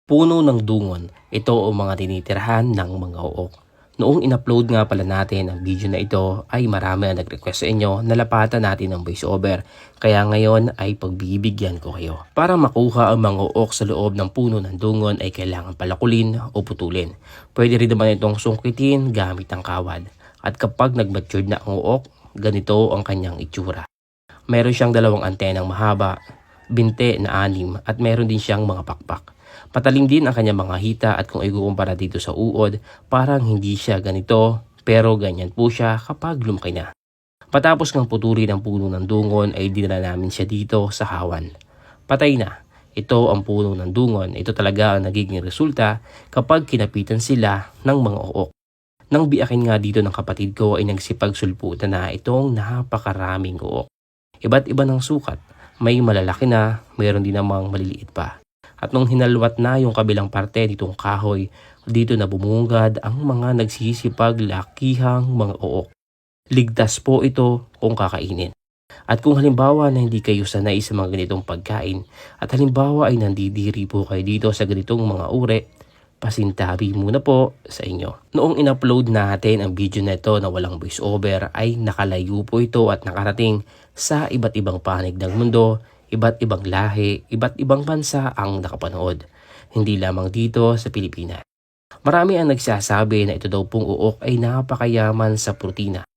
Puno ng dungon, ito ang mga tinitirahan ng mga uok. Noong in-upload nga pala natin ang video na ito ay marami ang nag-request sa inyo na lapatan natin ng voiceover. Kaya ngayon ay pagbibigyan ko kayo. Para makuha ang mga uok sa loob ng puno ng dungon ay kailangan palakulin o putulin. Pwede rin naman itong sungkitin gamit ang kawad. At kapag nag-matured na ang uok, ganito ang kanyang itsura. Meron siyang dalawang antenang mahaba, binte na 6 at meron din siyang mga pakpak. Patalim din ang kanyang mga hita at kung ikukumpara dito sa uod, parang hindi siya ganito pero ganyan po siya kapag lumaki na. Patapos ng putulin ang puno ng dungon ay dinala namin siya dito sa hawan. Patay na. Ito ang puno ng dungon. Ito talaga ang nagiging resulta kapag kinapitan sila ng mga uok. Nang biyakin nga dito ng kapatid ko ay nagsipagsulputan na itong napakaraming uok. Iba't iba ng sukat. May malalaki na, mayroon din namang maliliit pa. At nung hinalwat na yung kabilang parte nitong kahoy, dito na bumungad ang mga nagsisipag-lakihang mga uok. Ligtas po ito kung kakainin. At kung halimbawa na hindi kayo sanay sa mga ganitong pagkain at halimbawa ay nandidiri po kayo dito sa ganitong mga uri, pasintabi muna po sa inyo. Noong in-upload natin ang video na ito na walang voiceover ay nakalayo po ito at nakarating sa iba't ibang panig ng mundo, iba't ibang lahi, iba't ibang bansa ang nakapanood. Hindi lamang dito sa Pilipinas. Marami ang nagsasabi na ito daw pong uok ay napakayaman sa protina.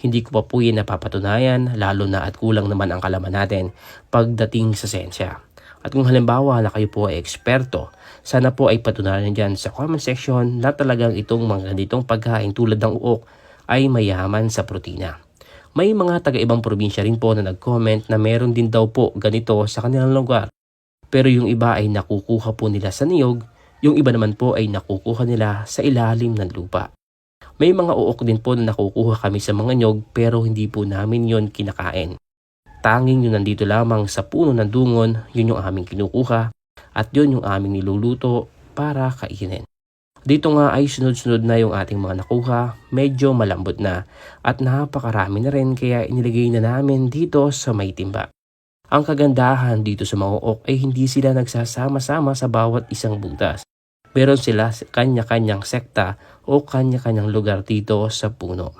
Hindi ko pa po yan napapatunayan lalo na at kulang naman ang kalaman natin pagdating sa siyensya. At kung halimbawa na kayo po ay eksperto, sana po ay patunayan dyan sa comment section na talagang itong mga ganitong pagkain tulad ng uok ay mayaman sa protina. May mga taga-ibang probinsya rin po na nag-comment na meron din daw po ganito sa kanilang lugar. Pero yung iba ay nakukuha po nila sa niyog, yung iba naman po ay nakukuha nila sa ilalim ng lupa. May mga uok din po na nakukuha kami sa mga niyog pero hindi po namin yon kinakain. Tanging yun nandito lamang sa puno ng dungon, yun yung aming kinukuha at yun yung aming niluluto para kainin. Dito nga ay sunod-sunod na yung ating mga nakuha, medyo malambot na at napakarami na rin kaya inilagay na namin dito sa may timba. Ang kagandahan dito sa mga uok ay hindi sila nagsasama-sama sa bawat isang butas. Meron sila kanya-kanyang sekta o kanya-kanyang lugar dito sa puno.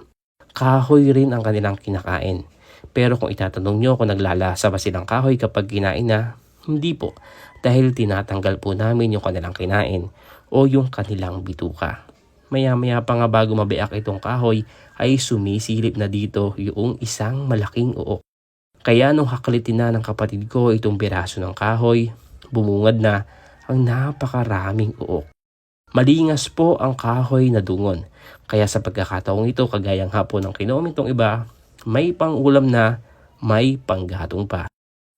Kahoy rin ang kanilang kinakain. Pero kung itatanong nyo kung naglalasa ba silang kahoy kapag kinain na, hindi po. Dahil tinatanggal po namin yung kanilang kinain o yung kanilang bituka. Maya-maya pa nga bago mabiak itong kahoy ay sumisilip na dito yung isang malaking uok. Kaya nung haklitin na ng kapatid ko itong piraso ng kahoy, bumungad na ang napakaraming uok. Malingas po ang kahoy na dungon. Kaya sa pagkakataong ito, kagayang hapon ng kinomentong iba, may pang-ulam na, may panggatong pa.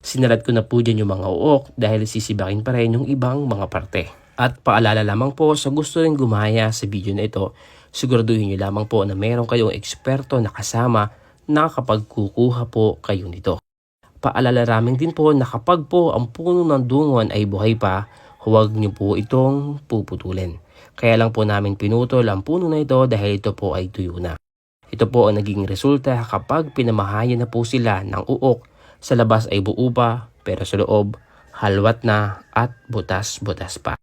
Sinalat ko na po dyan yung mga uok dahil sisibakin pa rin yung ibang mga parte. At paalala lamang po sa gusto rin gumaya sa video na ito, siguraduhin nyo lamang po na meron kayong eksperto na kasama na kapag kukuha po kayo nito. Paalala raming din po na kapag po ang puno ng dungon ay buhay pa, huwag nyo po itong puputulin. Kaya lang po namin pinutol ang puno na ito dahil ito po ay tuyo na. Ito po ang naging resulta kapag pinamahayan na po sila ng uok. Sa labas ay buo pa pero sa loob halwat na at butas-butas pa.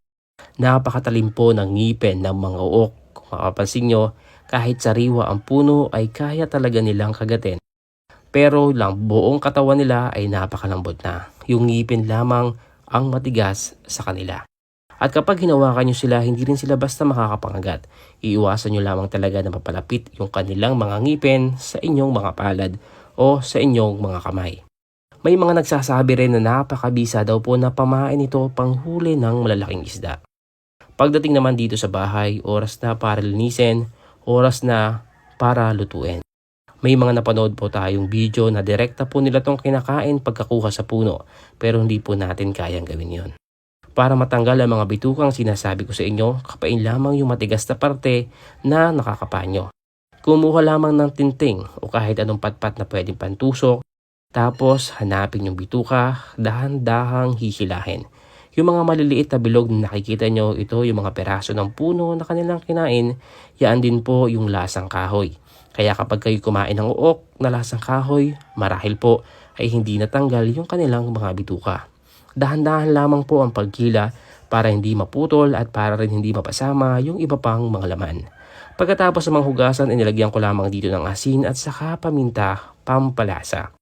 Napakatalim po ng ngipin ng mga uok. Kung mapapansin nyo, kahit sariwa ang puno ay kaya talaga nilang kagatin. Pero lang buong katawan nila ay napakalambot na. Yung ngipin lamang ang matigas sa kanila. At kapag hinawakan nyo sila, hindi rin sila basta makakapangagat. Iiwasan nyo lamang talaga na mapalapit yung kanilang mga ngipin sa inyong mga palad o sa inyong mga kamay. May mga nagsasabi rin na napakabisa daw po na pamain ito panghuli ng malalaking isda. Pagdating naman dito sa bahay, oras na para linisin, oras na para lutuin. May mga napanood po tayong video na direkta po nila tong kinakain pagkakuha sa puno pero hindi po natin kayang gawin yon. Para matanggal ang mga bitukang sinasabi ko sa inyo, kapain lamang yung matigas na parte na nakakapanyo. Kumuha lamang ng tinting o kahit anong patpat na pwedeng pantusok, tapos hanapin yung bituka, dahan-dahang hihilahin. Yung mga maliliit na bilog na nakikita nyo, ito yung mga peraso ng puno na kanilang kinain, yan din po yung lasang kahoy. Kaya kapag kayo kumain ng uok na lasang kahoy, marahil po ay hindi natanggal yung kanilang mga bituka. Dahan-dahan lamang po ang pagkila para hindi maputol at para rin hindi mapasama yung iba pang mga laman. Pagkatapos ng hugasan, inilagyan ko lamang dito ng asin at saka paminta, pampalasa.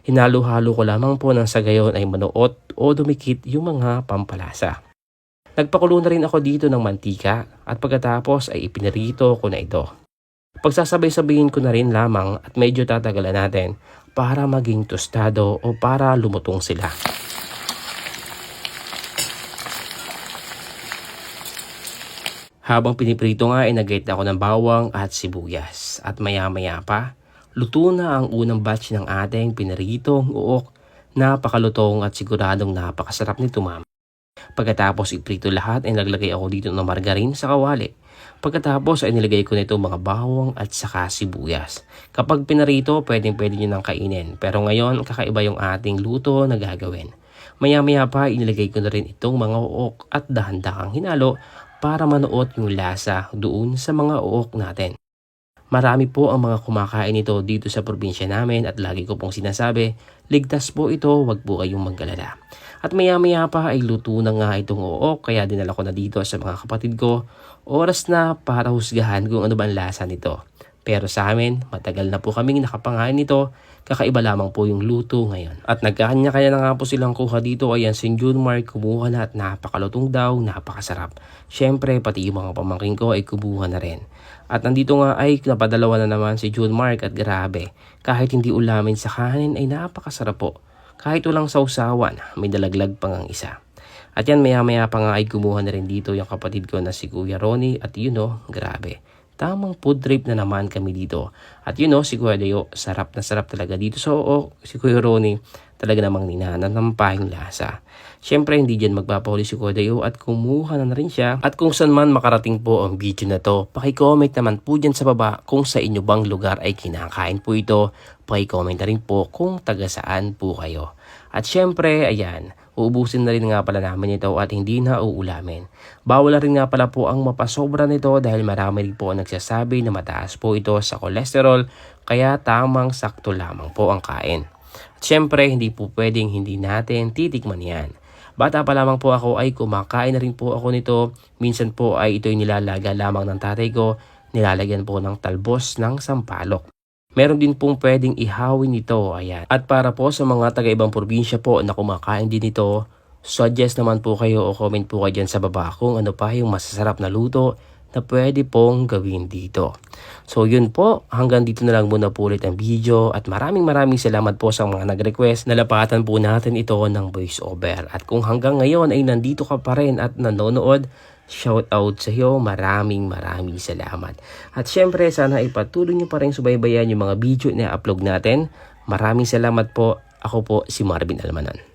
Hinalo-halo ko lamang po nang sa gayon ay manuot o dumikit yung mga pampalasa. Nagpakulo na rin ako dito ng mantika at pagkatapos ay ipinirito ko na ito. Pagsasabay-sabayin ko na rin lamang at medyo tatagalan natin para maging tostado o para lumutong sila. Habang piniprito nga ay nag-grate ako ng bawang at sibuyas at maya-maya pa, luto na ang unang batch ng ating piniritong uok. Napakalutong at siguradong napakasarap nito, ma'am. Pagkatapos iprito lahat ay naglagay ako dito ng margarine sa kawali. Pagkatapos ay nilagay ko nito mga bawang at saka sibuyas. Kapag pinarito, pwedeng-pwede nyo nang kainin. Pero ngayon, kakaiba yung ating luto na gagawin. Maya-maya pa, inilagay ko na rin itong mga uok at dahan-dahang hinalo para manuot yung lasa doon sa mga uok natin. Marami po ang mga kumakain ito dito sa probinsya namin at lagi ko pong sinasabi, ligtas po ito, wag po kayong magkalala. At maya-maya pa ay luto na nga itong uok kaya dinala ko na dito sa mga kapatid ko. Oras na para husgahan kung ano ba ang lasa nito. Pero sa amin, matagal na po kaming nakapangain nito, kakaiba lamang po yung luto ngayon. At nagkakanya-kanya na nga po silang kuha dito, ayan si Junmark kumuha na at napakalutong daw, napakasarap. Syempre, pati yung mga pamangking ko ay kumuha na rin. At nandito nga ay napadalawa na naman si Junmark at grabe, kahit hindi ulamin sa kanin ay napakasarap po. Kahit walang sausawan, may dalaglag pang ang isa. At yan maya-maya pa nga ay kumuha na rin dito yung kapatid ko na si Kuya Ronnie at grabe. Tamang food trip na naman kami dito. At si Kuya Dayo, sarap na sarap talaga dito. So, si Kuya Ronnie, talaga namang ninanampa yung lasa. Siyempre, hindi dyan magpapahuli si Kuya Dayo at kumuha na rin siya. At kung saan man makarating po ang video na to, paki-comment naman po dyan sa baba kung sa inyo bang lugar ay kinakain po ito. Paki-comment na rin po kung taga saan po kayo. At siyempre, ayan, uubusin na rin nga pala namin ito at hindi na uulamin. Bawal na rin nga pala po ang mapasobra nito dahil marami rin po ang nagsasabi na mataas po ito sa kolesterol kaya tamang sakto lamang po ang kain. At syempre, hindi po pwedeng hindi natin titikman yan. Bata pa lamang po ako ay kumakain na rin po ako nito. Minsan po ay ito'y nilalaga lamang ng tatay ko, nilalagyan po ng talbos ng sampalok. Meron din pong pwedeng ihawin ito, ayan. At para po sa mga taga-ibang probinsya po na kumakain din ito, suggest naman po kayo o comment po kayo dyan sa baba kung ano pa yung masasarap na luto na pwede pong gawin dito. So yun po, hanggang dito na lang muna po ulit ang video at maraming salamat po sa mga nag-request. Nalapatan po natin ito ng voice over. At kung hanggang ngayon ay nandito ka pa rin at nanonood, shout out sa iyo, maraming salamat. At syempre sana ipatuloy nyo pa rin subaybayan yung mga video na upload natin. Maraming salamat po. Ako po si Marvin Almanan.